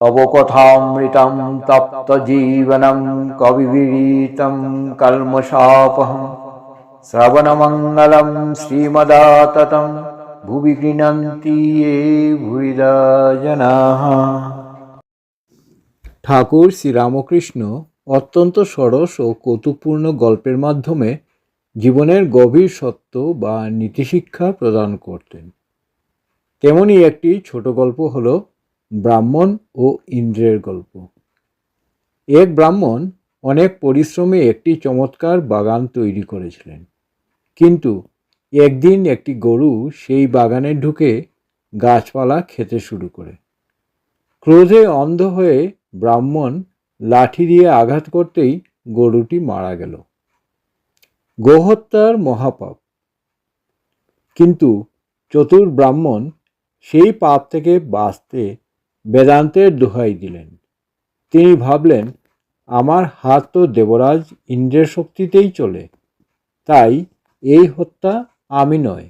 তব কথামৃতম তপ্ত জীবনম কবিবিরীতম কলমশাপহম শ্রবণমঙ্গলম শ্রীমদাততম ভুবি গৃণন্তি ये ভুবিদা জনাঃ। ঠাকুর শ্রীরামকৃষ্ণ অত্যন্ত সরস ও কৌতুকপূর্ণ গল্পের মাধ্যমে জীবনের গভীর সত্য বা নীতিশিক্ষা প্রদান করতেন। তেমনি একটি ছোট গল্প হল ব্রাহ্মণ ও ইন্দ্রের গল্প। এক ব্রাহ্মণ অনেক পরিশ্রমে একটি চমৎকার বাগান তৈরি করেছিলেন, কিন্তু একদিন একটি গরু সেই বাগানে ঢুকে গাছপালা খেতে শুরু করে। ক্রোধে অন্ধ হয়ে ব্রাহ্মণ লাঠি দিয়ে আঘাত করতেই গরুটি মারা গেল। গোহত্যার মহাপাপ, কিন্তু চতুর ব্রাহ্মণ সেই পাপ থেকে বাঁচতে বেদান্তের দোহাই দিলেন। তিনি ভাবলেন, আমার হাত তো দেবরাজ ইন্দ্রের শক্তিতেই চলে, তাই এই হত্যা আমি নয়,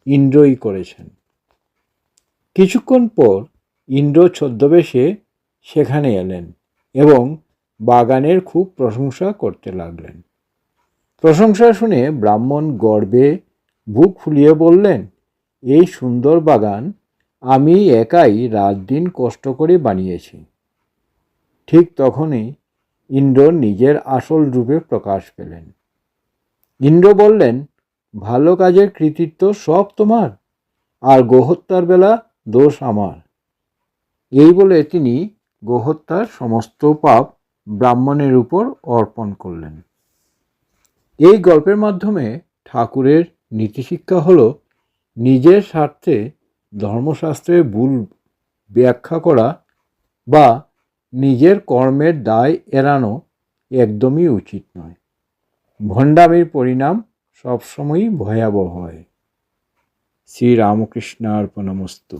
ইন্দ্রই করেছেন। কিছুক্ষণ পর ইন্দ্র ছদ্মবেশে সেখানে এলেন এবং বাগানের খুব প্রশংসা করতে লাগলেন। প্রশংসা শুনে ব্রাহ্মণ গর্বে বুক ফুলিয়ে বললেন, এই সুন্দর বাগান আমি একাই রাত দিন কষ্ট করে বানিয়েছি। ঠিক তখনই ইন্দ্র নিজের আসল রূপে প্রকাশ পেলেন। ইন্দ্র বললেন, ভালো কাজের কৃতিত্ব সব তোমার, আর গোহত্যার বেলা দোষ আমার। এই বলে তিনি গোহত্যার সমস্ত পাপ ব্রাহ্মণের উপর অর্পণ করলেন। এই গল্পের মাধ্যমে ঠাকুরের নীতিশিক্ষা হল, নিজের স্বার্থে ধর্মশাস্ত্রের ভুল ব্যাখ্যা করা বা নিজের কর্মের দায় এড়ানো একদমই উচিত নয়। ভণ্ডামির পরিণাম সবসময়ই ভয়াবহ হয়। শ্রীরামকৃষ্ণার্পণমস্তু।